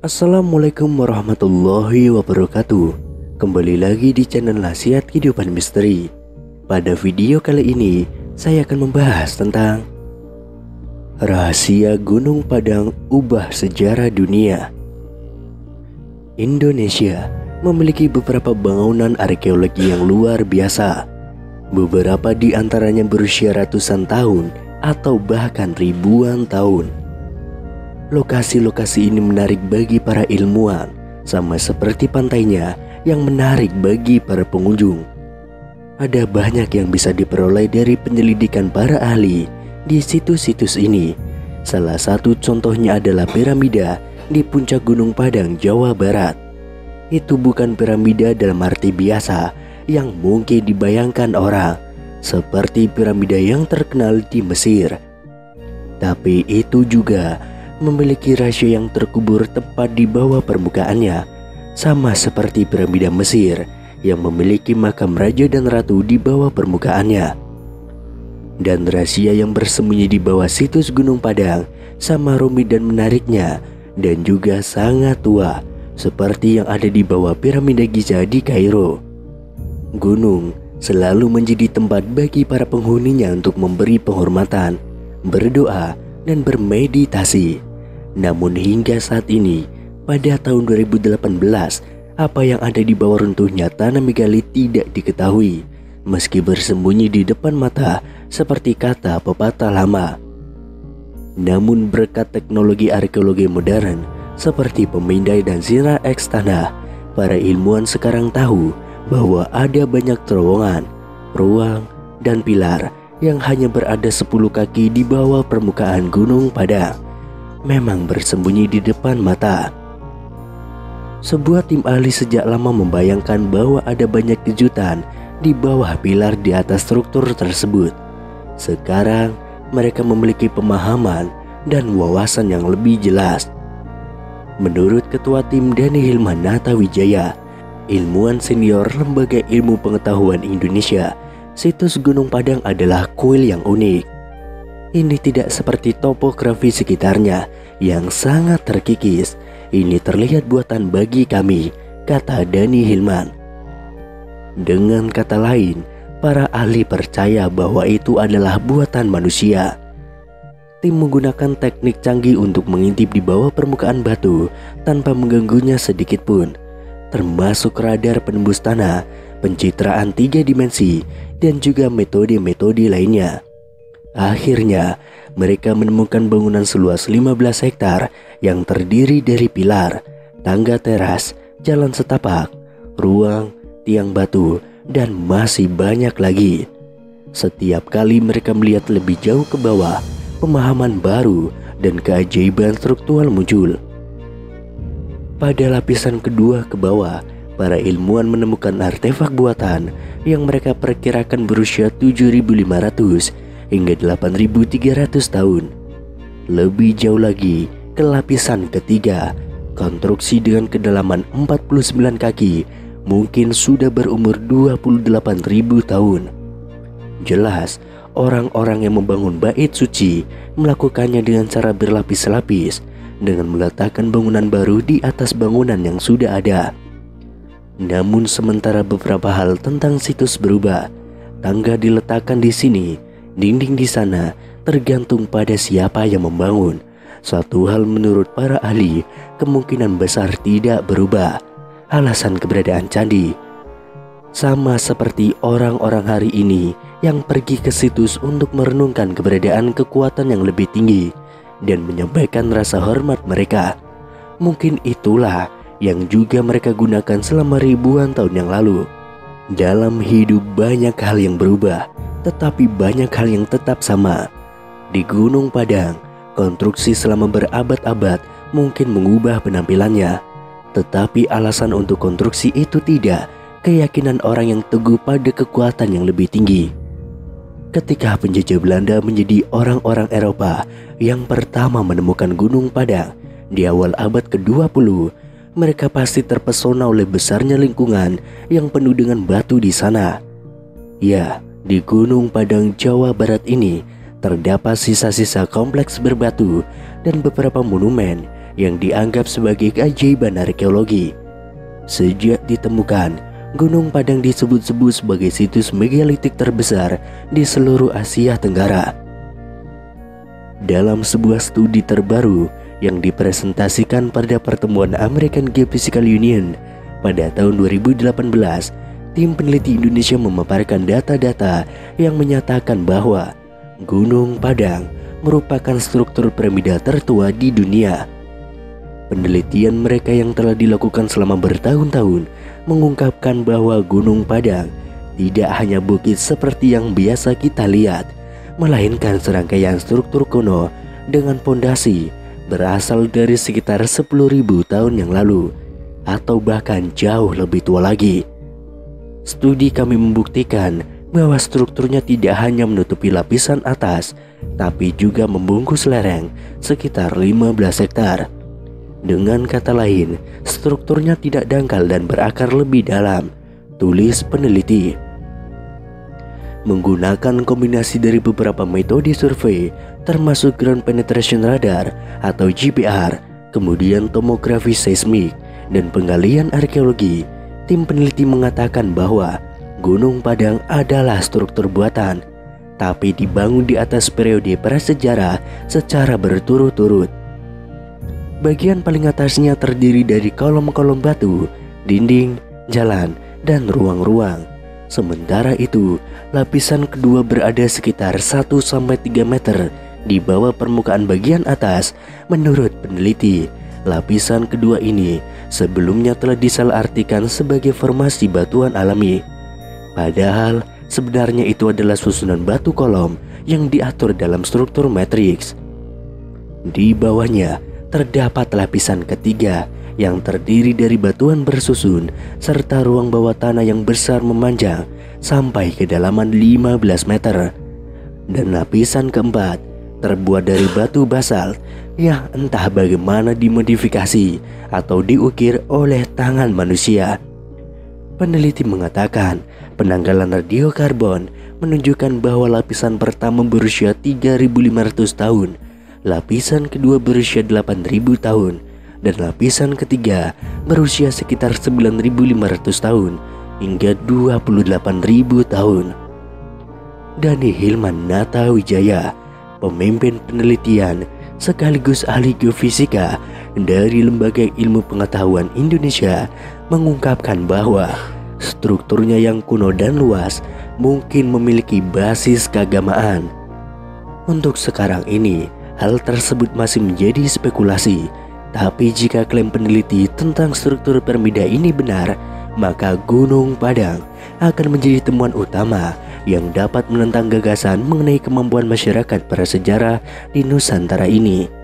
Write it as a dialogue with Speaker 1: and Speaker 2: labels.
Speaker 1: Assalamualaikum warahmatullahi wabarakatuh. Kembali lagi di channel Nasihat Kehidupan Misteri. Pada video kali ini saya akan membahas tentang rahasia Gunung Padang ubah sejarah dunia. Indonesia memiliki beberapa bangunan arkeologi yang luar biasa. Beberapa di antaranya berusia ratusan tahun atau bahkan ribuan tahun. Lokasi-lokasi ini menarik bagi para ilmuwan, sama seperti pantainya yang menarik bagi para pengunjung. Ada banyak yang bisa diperoleh dari penyelidikan para ahli di situs-situs ini. Salah satu contohnya adalah piramida di puncak Gunung Padang, Jawa Barat. Itu bukan piramida dalam arti biasa yang mungkin dibayangkan orang, seperti piramida yang terkenal di Mesir. Tapi itu juga memiliki rahasia yang terkubur tepat di bawah permukaannya, sama seperti piramida Mesir yang memiliki makam raja dan ratu di bawah permukaannya. Dan rahasia yang bersembunyi di bawah situs Gunung Padang sama rumit dan menariknya, dan juga sangat tua, seperti yang ada di bawah piramida Giza di Kairo. Gunung selalu menjadi tempat bagi para penghuninya untuk memberi penghormatan, berdoa, dan bermeditasi. Namun hingga saat ini, pada tahun 2018, apa yang ada di bawah runtuhnya tanah megalit tidak diketahui, meski bersembunyi di depan mata seperti kata pepatah lama. Namun berkat teknologi arkeologi modern seperti pemindai dan sinar X tanah, para ilmuwan sekarang tahu bahwa ada banyak terowongan, ruang, dan pilar yang hanya berada 10 kaki di bawah permukaan Gunung Padang, memang bersembunyi di depan mata. Sebuah tim ahli sejak lama membayangkan bahwa ada banyak kejutan di bawah pilar di atas struktur tersebut. Sekarang mereka memiliki pemahaman dan wawasan yang lebih jelas. Menurut Ketua Tim Dani Hilmanata Wijaya, ilmuwan senior Lembaga Ilmu Pengetahuan Indonesia, situs Gunung Padang adalah kuil yang unik. Ini tidak seperti topografi sekitarnya yang sangat terkikis. Ini terlihat buatan bagi kami, kata Dani Hilman. Dengan kata lain, para ahli percaya bahwa itu adalah buatan manusia. Tim menggunakan teknik canggih untuk mengintip di bawah permukaan batu tanpa mengganggunya sedikit pun, termasuk radar penembus tanah, pencitraan 3 dimensi, dan juga metode-metode lainnya. Akhirnya, mereka menemukan bangunan seluas 15 hektar yang terdiri dari pilar, tangga teras, jalan setapak, ruang, tiang batu, dan masih banyak lagi. Setiap kali mereka melihat lebih jauh ke bawah, pemahaman baru dan keajaiban struktural muncul. Pada lapisan kedua ke bawah, para ilmuwan menemukan artefak buatan yang mereka perkirakan berusia 7.500 hingga 8.300 tahun. Lebih jauh lagi, ke lapisan ketiga, konstruksi dengan kedalaman 49 kaki mungkin sudah berumur 28.000 tahun. Jelas, orang-orang yang membangun bait suci melakukannya dengan cara berlapis-lapis, dengan meletakkan bangunan baru di atas bangunan yang sudah ada. Namun sementara beberapa hal tentang situs berubah. Tangga diletakkan di sini, dinding di sana, tergantung pada siapa yang membangun. Suatu hal menurut para ahli kemungkinan besar tidak berubah. Alasan keberadaan candi sama seperti orang-orang hari ini yang pergi ke situs untuk merenungkan keberadaan kekuatan yang lebih tinggi dan menyampaikan rasa hormat mereka. Mungkin itulah yang juga mereka gunakan selama ribuan tahun yang lalu. Dalam hidup banyak hal yang berubah, tetapi banyak hal yang tetap sama. Di Gunung Padang, konstruksi selama berabad-abad mungkin mengubah penampilannya, tetapi alasan untuk konstruksi itu tidak keyakinan orang yang teguh pada kekuatan yang lebih tinggi. Ketika penjajah Belanda menjadi orang-orang Eropa yang pertama menemukan Gunung Padang di awal abad ke-20, mereka pasti terpesona oleh besarnya lingkungan yang penuh dengan batu di sana. Ya, di Gunung Padang, Jawa Barat ini terdapat sisa-sisa kompleks berbatu dan beberapa monumen yang dianggap sebagai keajaiban arkeologi. Sejak ditemukan, Gunung Padang disebut-sebut sebagai situs megalitik terbesar di seluruh Asia Tenggara. Dalam sebuah studi terbaru yang dipresentasikan pada pertemuan American Geophysical Union pada tahun 2018, tim peneliti Indonesia memaparkan data-data yang menyatakan bahwa Gunung Padang merupakan struktur piramida tertua di dunia. Penelitian mereka yang telah dilakukan selama bertahun-tahun mengungkapkan bahwa Gunung Padang tidak hanya bukit seperti yang biasa kita lihat, melainkan serangkaian struktur kuno dengan fondasi berasal dari sekitar 10.000 tahun yang lalu atau bahkan jauh lebih tua lagi. Studi kami membuktikan bahwa strukturnya tidak hanya menutupi lapisan atas, tapi juga membungkus lereng sekitar 15 hektar. Dengan kata lain, strukturnya tidak dangkal dan berakar lebih dalam, tulis peneliti. Menggunakan kombinasi dari beberapa metode survei, termasuk ground penetration radar atau GPR, kemudian tomografi seismik, dan penggalian arkeologi, tim peneliti mengatakan bahwa Gunung Padang adalah struktur buatan, tapi dibangun di atas periode prasejarah secara berturut-turut. Bagian paling atasnya terdiri dari kolom-kolom batu, dinding, jalan, dan ruang-ruang. Sementara itu, lapisan kedua berada sekitar 1-3 meter di bawah permukaan bagian atas. Menurut peneliti, lapisan kedua ini sebelumnya telah disalahartikan sebagai formasi batuan alami. Padahal sebenarnya itu adalah susunan batu kolom yang diatur dalam struktur matriks. Di bawahnya terdapat lapisan ketiga yang terdiri dari batuan bersusun serta ruang bawah tanah yang besar memanjang sampai kedalaman 15 meter. Dan lapisan keempat terbuat dari batu basalt yang entah bagaimana dimodifikasi atau diukir oleh tangan manusia. Peneliti mengatakan penanggalan radiokarbon menunjukkan bahwa lapisan pertama berusia 3.500 tahun, lapisan kedua berusia 8.000 tahun, dan lapisan ketiga berusia sekitar 9.500 tahun hingga 28.000 tahun. Dani Hilman Natawijaya, pemimpin penelitian sekaligus ahli geofisika dari Lembaga Ilmu Pengetahuan Indonesia, mengungkapkan bahwa strukturnya yang kuno dan luas mungkin memiliki basis keagamaan. Untuk sekarang ini, hal tersebut masih menjadi spekulasi, tapi jika klaim peneliti tentang struktur piramida ini benar, maka Gunung Padang akan menjadi temuan utama yang dapat menentang gagasan mengenai kemampuan masyarakat prasejarah di Nusantara ini.